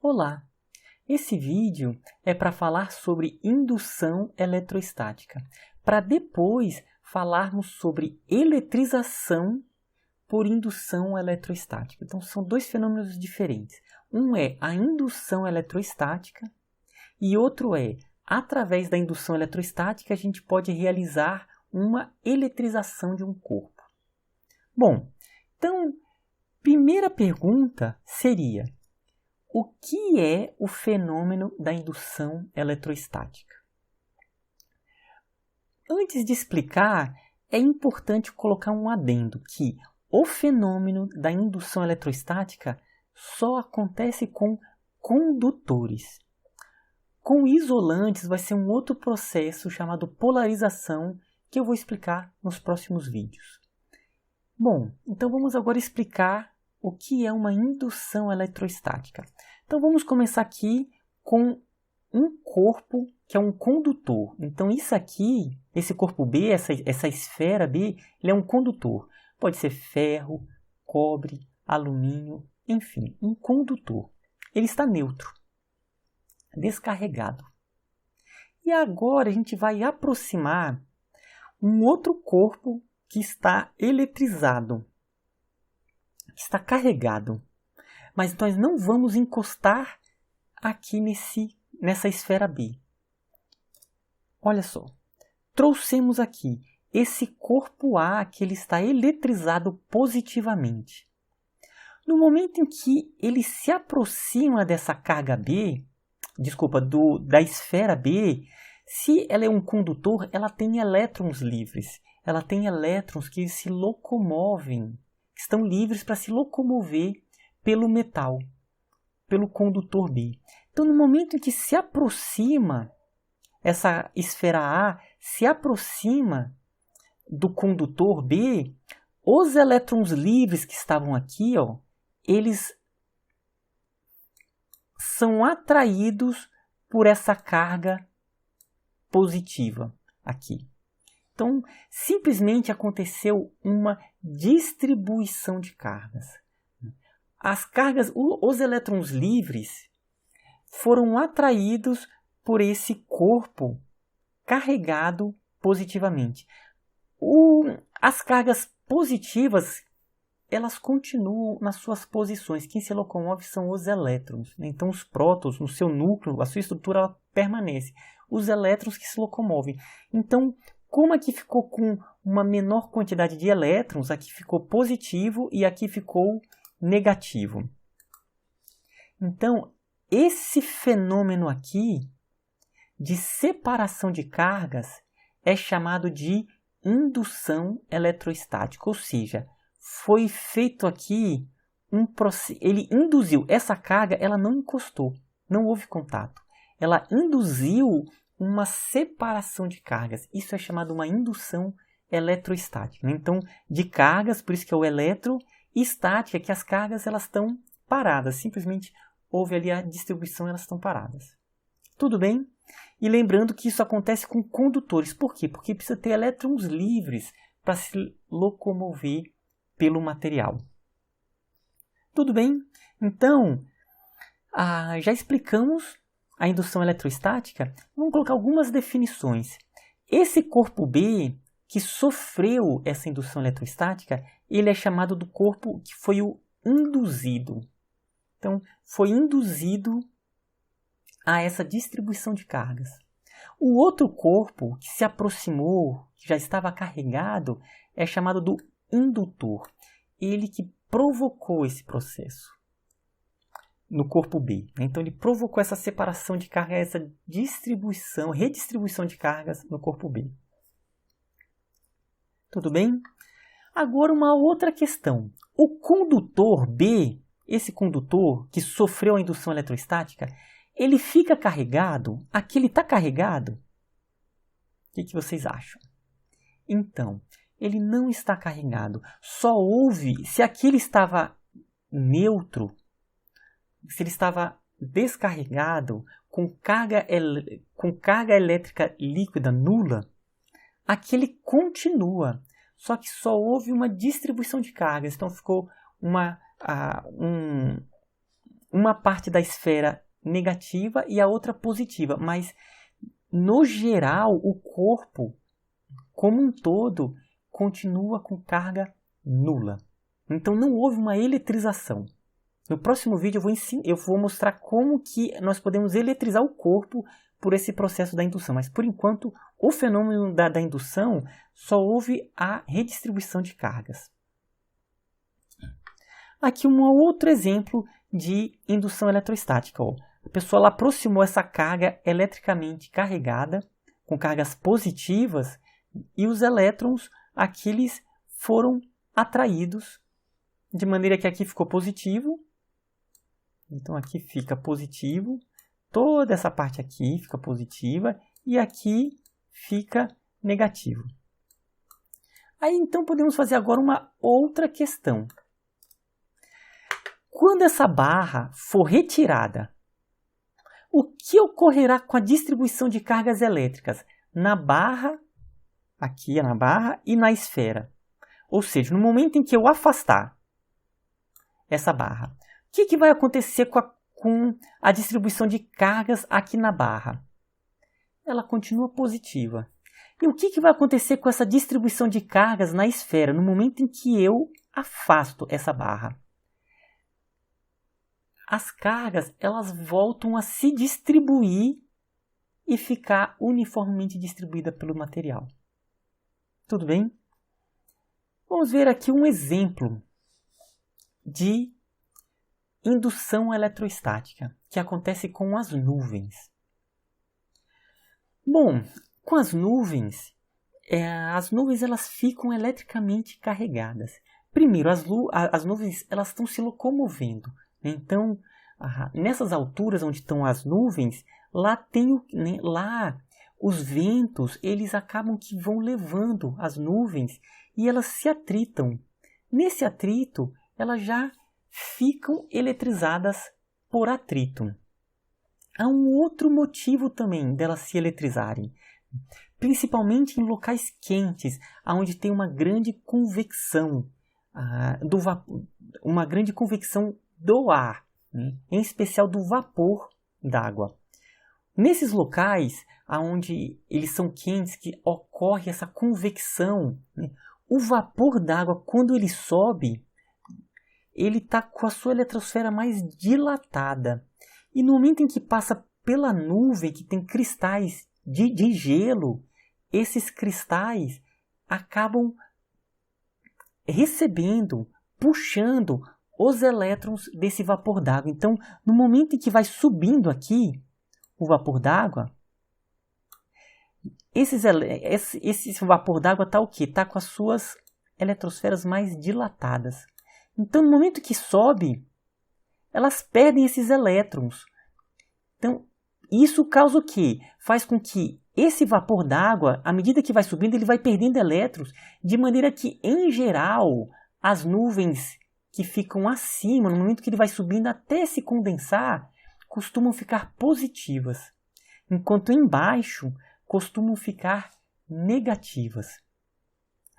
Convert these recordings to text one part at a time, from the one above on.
Olá! Esse vídeo é para falar sobre indução eletrostática, para depois falarmos sobre eletrização por indução eletrostática. Então, são dois fenômenos diferentes. Um é a indução eletrostática e outro é, através da indução eletrostática, a gente pode realizar uma eletrização de um corpo. Bom, então, primeira pergunta seria: o que é o fenômeno da indução eletrostática? Antes de explicar, é importante colocar um adendo que o fenômeno da indução eletrostática só acontece com condutores. Com isolantes vai ser um outro processo chamado polarização que eu vou explicar nos próximos vídeos. Bom, então vamos agora explicar o que é uma indução eletrostática. Então vamos começar aqui com um corpo que é um condutor. Então isso aqui, esse corpo B, essa esfera B, ele é um condutor. Pode ser ferro, cobre, alumínio, enfim, um condutor. Ele está neutro, descarregado. E agora a gente vai aproximar um outro corpo que está eletrizado, que está carregado. Mas nós não vamos encostar aqui nessa esfera B. Olha só, trouxemos aqui esse corpo A que ele está eletrizado positivamente. No momento em que ele se aproxima dessa carga B, da esfera B, se ela é um condutor, ela tem elétrons livres. Ela tem elétrons que se locomovem, que estão livres para se locomover pelo metal, pelo condutor B. Então, no momento em que se aproxima, essa esfera A se aproxima do condutor B, os elétrons livres que estavam aqui, eles são atraídos por essa carga positiva aqui. Então, simplesmente aconteceu uma distribuição de cargas. As cargas, os elétrons livres foram atraídos por esse corpo carregado positivamente. As cargas positivas, elas continuam nas suas posições. Quem se locomove são os elétrons. Então, os prótons, no seu núcleo, a sua estrutura ela permanece. Os elétrons que se locomovem. Então, como aqui ficou com uma menor quantidade de elétrons, aqui ficou positivo e aqui ficou negativo. Então, esse fenômeno aqui de separação de cargas é chamado de indução eletrostática, ou seja, foi feito aqui um processo, ele induziu essa carga, ela não encostou, não houve contato. Ela induziu uma separação de cargas. Isso é chamado uma indução eletrostática. Então, de cargas, por isso que é o eletro, e estática, que as cargas elas estão paradas. Simplesmente houve ali a distribuição, elas estão paradas. Tudo bem? E lembrando que isso acontece com condutores. Por quê? Porque precisa ter elétrons livres para se locomover pelo material. Tudo bem? Então, já explicamos a indução eletrostática. Vamos colocar algumas definições. Esse corpo B que sofreu essa indução eletrostática, ele é chamado do corpo que foi o induzido. Então, foi induzido a essa distribuição de cargas. O outro corpo que se aproximou, que já estava carregado, é chamado do indutor. Ele que provocou esse processo no corpo B. Então, ele provocou essa separação de carga, essa redistribuição de cargas no corpo B. Tudo bem? Agora, uma outra questão. O condutor B, esse condutor que sofreu a indução eletrostática, ele fica carregado? Aqui ele está carregado? O que vocês acham? Então, ele não está carregado. Só houve, se aqui ele estava neutro, se ele estava descarregado, com carga elétrica líquida nula, aqui ele continua. Só que só um uma parte da esfera negativa e a outra positiva, mas no geral o corpo como um todo continua com carga nula. Então não houve uma eletrização. No próximo vídeo eu vou mostrar como que nós podemos eletrizar o corpo por esse processo da indução. Mas por enquanto o fenômeno da indução só houve a redistribuição de cargas. Aqui um outro exemplo de indução eletrostática. Ó. A pessoa ela aproximou essa carga eletricamente carregada com cargas positivas e os elétrons aqui eles foram atraídos de maneira que aqui ficou positivo. Então aqui fica positivo, toda essa parte aqui fica positiva e aqui fica negativo. Aí então podemos fazer agora uma outra questão. Quando essa barra for retirada, o que ocorrerá com a distribuição de cargas elétricas na barra, aqui na barra e na esfera? Ou seja, no momento em que eu afastar essa barra, o que vai acontecer com a distribuição de cargas aqui na barra? Ela continua positiva. E o que vai acontecer com essa distribuição de cargas na esfera no momento em que eu afasto essa barra? As cargas elas voltam a se distribuir e ficar uniformemente distribuída pelo material. Tudo bem? Vamos ver aqui um exemplo de indução eletrostática que acontece com as nuvens. Bom, com as nuvens elas ficam eletricamente carregadas. Primeiro, as nuvens elas estão se locomovendo. Então, nessas alturas onde estão as nuvens, lá os ventos eles acabam que vão levando as nuvens e elas se atritam. Nesse atrito, elas já ficam eletrizadas por atrito. Há um outro motivo também delas se eletrizarem, principalmente em locais quentes, onde tem uma grande convecção uma grande convecção do ar, né? Em especial do vapor d'água. Nesses locais onde eles são quentes, que ocorre essa convecção, né? O vapor d'água, quando ele sobe, ele está com a sua eletrosfera mais dilatada. E no momento em que passa pela nuvem, que tem cristais de gelo, esses cristais acabam recebendo, puxando os elétrons desse vapor d'água. Então, no momento em que vai subindo aqui o vapor d'água, esse vapor d'água está o quê? Está com as suas eletrosferas mais dilatadas. Então, no momento que sobe, elas perdem esses elétrons. Então, isso causa o quê? Faz com que esse vapor d'água, à medida que vai subindo, ele vai perdendo elétrons, de maneira que, em geral, as nuvens que ficam acima, no momento que ele vai subindo até se condensar, costumam ficar positivas, enquanto embaixo costumam ficar negativas.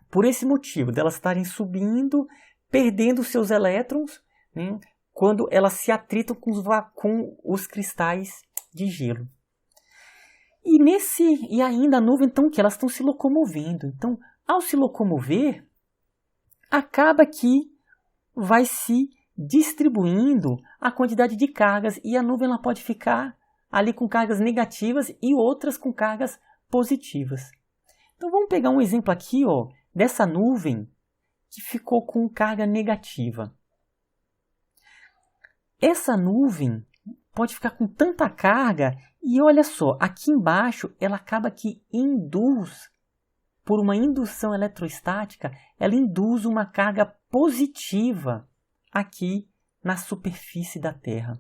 Por esse motivo, delas estarem subindo, perdendo seus elétrons, né, quando elas se atritam com os cristais de gelo. E ainda a nuvem, então, que elas estão se locomovendo. Então, ao se locomover, acaba que vai se distribuindo a quantidade de cargas e a nuvem ela pode ficar ali com cargas negativas e outras com cargas positivas. Então, vamos pegar um exemplo aqui, ó, dessa nuvem que ficou com carga negativa. Essa nuvem pode ficar com tanta carga e olha só, aqui embaixo ela acaba que induz, por uma indução eletrostática, ela induz uma carga positiva aqui na superfície da Terra.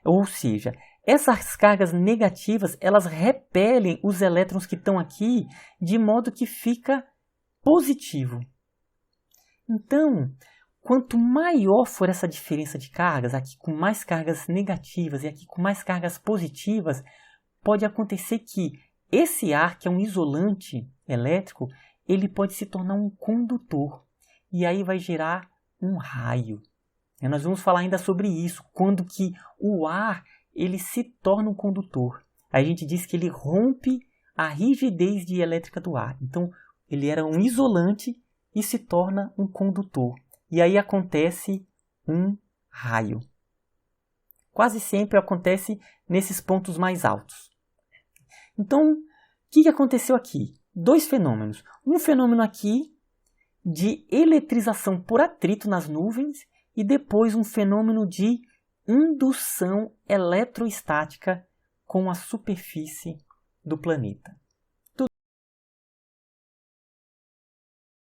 Ou seja, essas cargas negativas elas repelem os elétrons que estão aqui de modo que fica positivo. Então, quanto maior for essa diferença de cargas, aqui com mais cargas negativas e aqui com mais cargas positivas, pode acontecer que esse ar, que é um isolante elétrico, ele pode se tornar um condutor. E aí vai gerar um raio. E nós vamos falar ainda sobre isso, quando que o ar ele se torna um condutor. A gente diz que ele rompe a rigidez dielétrica do ar. Então, ele era um isolante e se torna um condutor. E aí acontece um raio. Quase sempre acontece nesses pontos mais altos. Então, o que aconteceu aqui? 2 fenômenos. Um fenômeno aqui de eletrização por atrito nas nuvens e depois um fenômeno de indução eletroestática com a superfície do planeta.